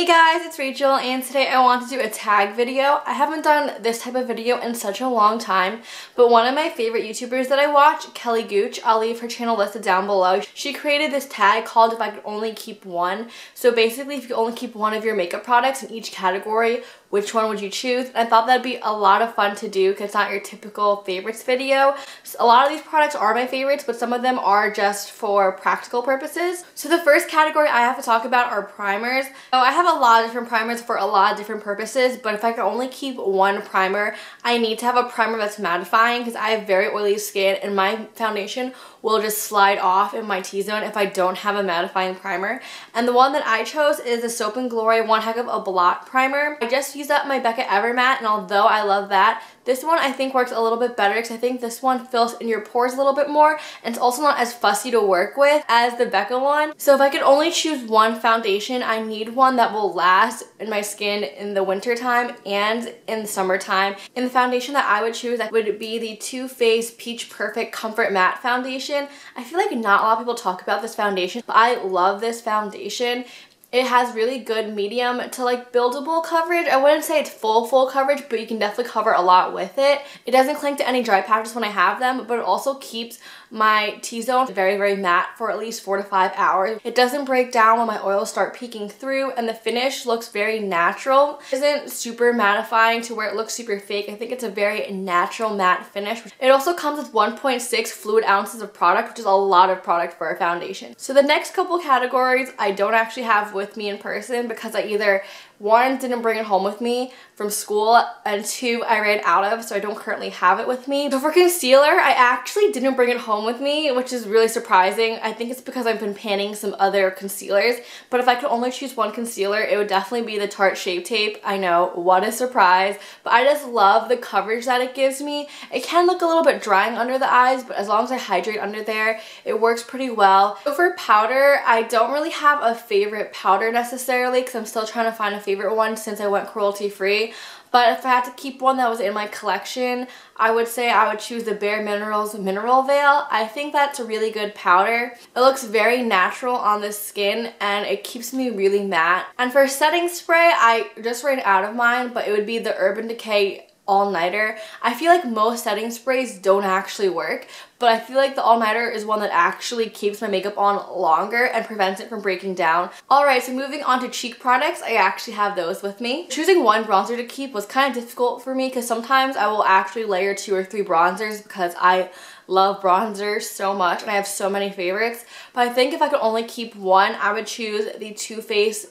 Hey guys, it's Rachel and today I want to do a tag video. I haven't done this type of video in such a long time, but one of my favorite YouTubers that I watch, Kelly Gooch, I'll leave her channel listed down below. She created this tag called If I Could Only Keep One. So basically, if you could only keep one of your makeup products in each category, which one would you choose? And I thought that'd be a lot of fun to do because it's not your typical favorites video. So a lot of these products are my favorites, but some of them are just for practical purposes. So the first category I have to talk about are primers. So I have a lot of different primers for a lot of different purposes, but if I could only keep one primer, I need to have a primer that's mattifying because I have very oily skin and my foundation will just slide off in my T-zone if I don't have a mattifying primer. And the one that I chose is the Soap & Glory One Heck of a Blot Primer. I just used up my Becca Evermatte, and although I love that, this one I think works a little bit better because I think this one fills in your pores a little bit more, and it's also not as fussy to work with as the Becca one. So if I could only choose one foundation, I need one that will last in my skin in the winter time and in the summertime. And the foundation that I would choose would be the Too Faced Peach Perfect Comfort Matte Foundation. I feel like not a lot of people talk about this foundation, but I love this foundation. It has really good medium to like buildable coverage. I wouldn't say it's full coverage, but you can definitely cover a lot with it. It doesn't cling to any dry patches when I have them, but it also keeps my T-zone very matte for at least 4 to 5 hours. It doesn't break down when my oils start peeking through, and the finish looks very natural. It isn't super mattifying to where it looks super fake. I think it's a very natural matte finish. It also comes with 1.6 fluid ounces of product, which is a lot of product for a foundation. So the next couple categories I don't actually have with me in person because I either one, didn't bring it home with me from school, and two, I ran out of, so I don't currently have it with me. So for concealer, I actually didn't bring it home with me, which is really surprising. I think it's because I've been panning some other concealers, but if I could only choose one concealer, it would definitely be the Tarte Shape Tape. I know, what a surprise, but I just love the coverage that it gives me. It can look a little bit drying under the eyes, but as long as I hydrate under there, it works pretty well. So for powder, I don't really have a favorite powder necessarily because I'm still trying to find a favorite one since I went cruelty free. But if I had to keep one that was in my collection, I would say I would choose the Bare Minerals Mineral Veil. I think that's a really good powder. It looks very natural on the skin and it keeps me really matte. And for setting spray, I just ran out of mine, but it would be the Urban Decay All-Nighter. I feel like most setting sprays don't actually work, but I feel like the All-Nighter is one that actually keeps my makeup on longer and prevents it from breaking down. Alright, so moving on to cheek products, I actually have those with me. Choosing one bronzer to keep was kind of difficult for me because sometimes I will actually layer 2 or 3 bronzers because I love bronzers so much and I have so many favorites. But I think if I could only keep one, I would choose the Too Faced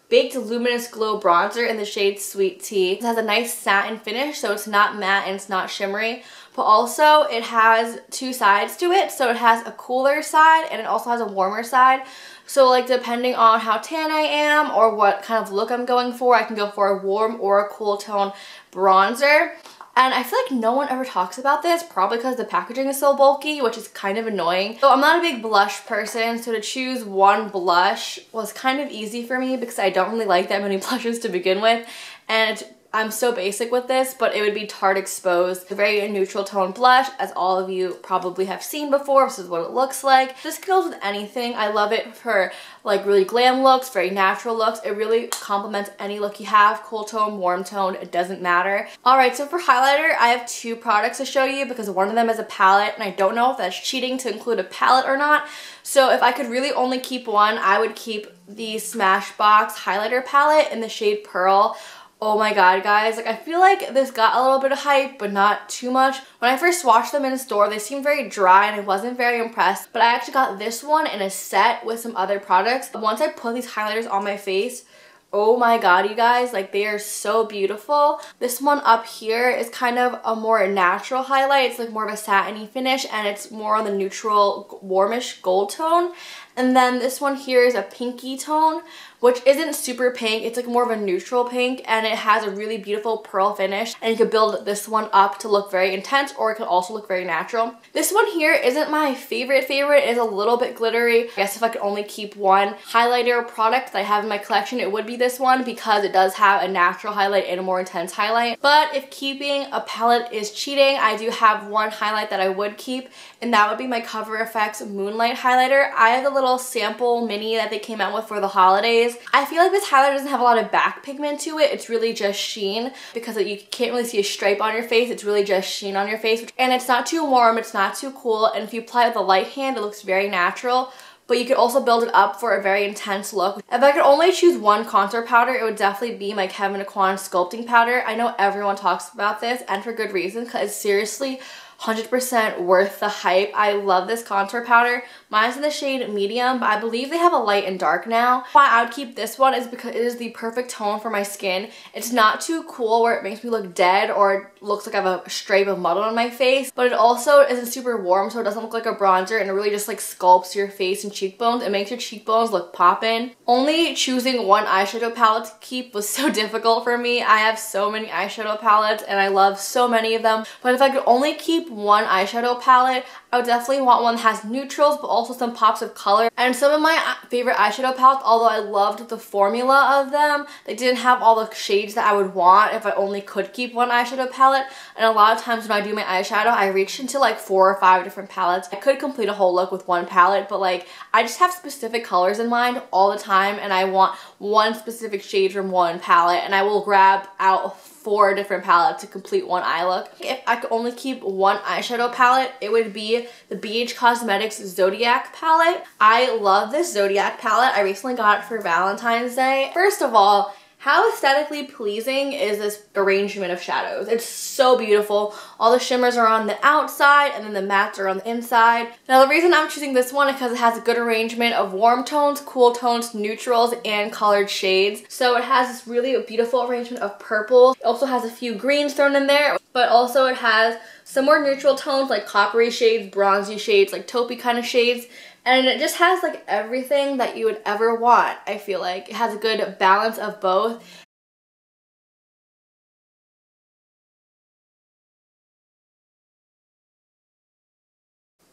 Baked Luminous Glow Bronzer in the shade Sweet Tea. It has a nice satin finish, so it's not matte and it's not shimmery, but also it has 2 sides to it. So it has a cooler side and it also has a warmer side. So like depending on how tan I am or what kind of look I'm going for, I can go for a warm or a cool tone bronzer. And I feel like no one ever talks about this, probably because the packaging is so bulky, which is kind of annoying. So I'm not a big blush person, so to choose one blush was kind of easy for me because I don't really like that many blushes to begin with. And I'm so basic with this, but it would be Tarte Exposed, a very neutral tone blush, as all of you probably have seen before. This is what it looks like. This goes with anything. I love it for like really glam looks, very natural looks. It really complements any look you have, cool tone, warm tone, it doesn't matter. Alright, so for highlighter, I have 2 products to show you because one of them is a palette, and I don't know if that's cheating to include a palette or not. So if I could really only keep one, I would keep the Smashbox highlighter palette in the shade Pearl. Oh my god, guys, like I feel like this got a little bit of hype, but not too much. When I first swatched them in a store, they seemed very dry and I wasn't very impressed, but I actually got this one in a set with some other products. Once I put these highlighters on my face, oh my god, you guys, like they are so beautiful. This one up here is kind of a more natural highlight. It's like more of a satiny finish and it's more on the neutral warmish gold tone. And then this one here is a pinky tone, which isn't super pink. It's like more of a neutral pink, and it has a really beautiful pearl finish. And you could build this one up to look very intense, or it could also look very natural. This one here isn't my favorite. It is a little bit glittery. I guess if I could only keep one highlighter product that I have in my collection, it would be this one because it does have a natural highlight and a more intense highlight. But if keeping a palette is cheating, I do have one highlight that I would keep, and that would be my Cover FX Moonlight highlighter. I have the little sample mini that they came out with for the holidays. days. I feel like this highlighter doesn't have a lot of back pigment to it. It's really just sheen because you can't really see a stripe on your face. It's really just sheen on your face. And it's not too warm, it's not too cool, and if you apply it with a light hand, it looks very natural. But you could also build it up for a very intense look. If I could only choose one contour powder, it would definitely be my Kevyn Aucoin sculpting powder. I know everyone talks about this, and for good reason, because it's seriously 100% worth the hype. I love this contour powder. Mine's in the shade medium, but I believe they have a light and dark now. Why I would keep this one is because it is the perfect tone for my skin. It's not too cool where it makes me look dead or it looks like I have a stripe of mud on my face, but it also isn't super warm, so it doesn't look like a bronzer, and it really just like sculpts your face and cheekbones. It makes your cheekbones look poppin'. Only choosing one eyeshadow palette to keep was so difficult for me. I have so many eyeshadow palettes and I love so many of them, but if I could only keep one eyeshadow palette, I would definitely want one that has neutrals but also some pops of color. And some of my favorite eyeshadow palettes, although I loved the formula of them, they didn't have all the shades that I would want if I only could keep one eyeshadow palette. And a lot of times when I do my eyeshadow, I reach into like 4 or 5 different palettes. I could complete a whole look with one palette, but like I just have specific colors in mind all the time, and I want one specific shade from one palette, and I will grab out 4 different palettes to complete one eye look. If I could only keep one eyeshadow palette, it would be the BH Cosmetics Zodiac palette. I love this Zodiac palette. I recently got it for Valentine's Day. First of all, how aesthetically pleasing is this arrangement of shadows? It's so beautiful. All the shimmers are on the outside and then the mattes are on the inside. Now the reason I'm choosing this one is because it has a good arrangement of warm tones, cool tones, neutrals, and colored shades. So it has this really beautiful arrangement of purples. It also has a few greens thrown in there, but also it has some more neutral tones like coppery shades, bronzy shades, like taupey kind of shades. And it just has like everything that you would ever want, I feel like. It has a good balance of both.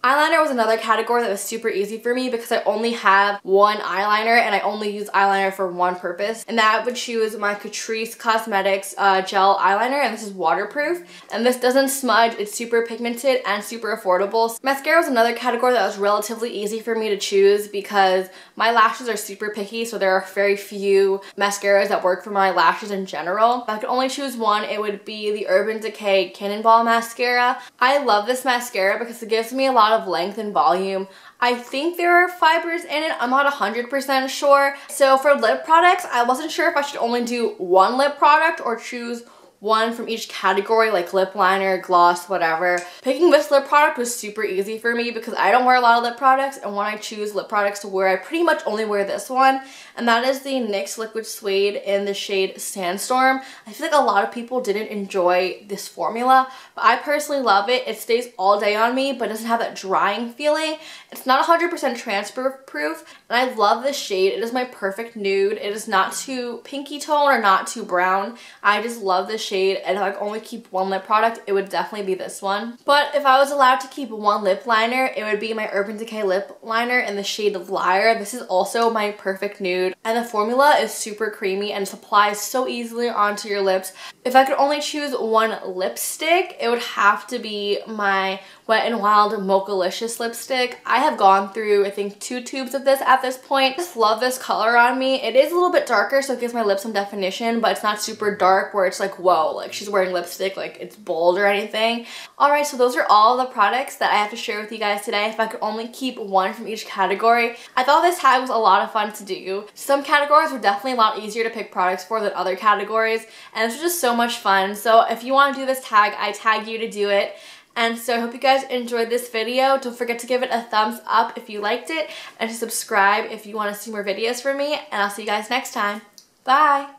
Eyeliner was another category that was super easy for me because I only have one eyeliner and I only use eyeliner for one purpose, and that would choose my Catrice Cosmetics gel eyeliner, and this is waterproof and this doesn't smudge. It's super pigmented and super affordable. Mascara was another category that was relatively easy for me to choose because my lashes are super picky, so there are very few mascaras that work for my lashes in general. If I could only choose one, it would be the Urban Decay Cannonball Mascara. I love this mascara because it gives me a lot of length and volume. I think there are fibers in it. I'm not 100% sure. So for lip products, I wasn't sure if I should only do one lip product or choose one from each category, like lip liner, gloss, whatever. Picking this lip product was super easy for me because I don't wear a lot of lip products, and when I choose lip products to wear, I pretty much only wear this one, and that is the NYX Liquid Suede in the shade Sandstorm. I feel like a lot of people didn't enjoy this formula, but I personally love it. It stays all day on me, but doesn't have that drying feeling. It's not 100% transfer proof, and I love this shade. It is my perfect nude. It is not too pinky tone or not too brown. I just love this shade, and if I could only keep one lip product, it would definitely be this one. But if I was allowed to keep one lip liner, it would be my Urban Decay lip liner in the shade Liar. This is also my perfect nude, and the formula is super creamy and applies so easily onto your lips. If I could only choose one lipstick, it would have to be my Wet n Wild Mochalicious lipstick. I have gone through, I think, 2 tubes of this at this point. I just love this color on me. It is a little bit darker, so it gives my lips some definition, but it's not super dark where it's like, whoa, like she's wearing lipstick, like it's bold or anything. Alright, so those are all the products that I have to share with you guys today. If I could only keep one from each category. I thought this tag was a lot of fun to do. Some categories were definitely a lot easier to pick products for than other categories, and this was just so much fun. So if you want to do this tag, I tag you to do it. And so I hope you guys enjoyed this video. Don't forget to give it a thumbs up if you liked it, and to subscribe if you want to see more videos from me, and I'll see you guys next time. Bye!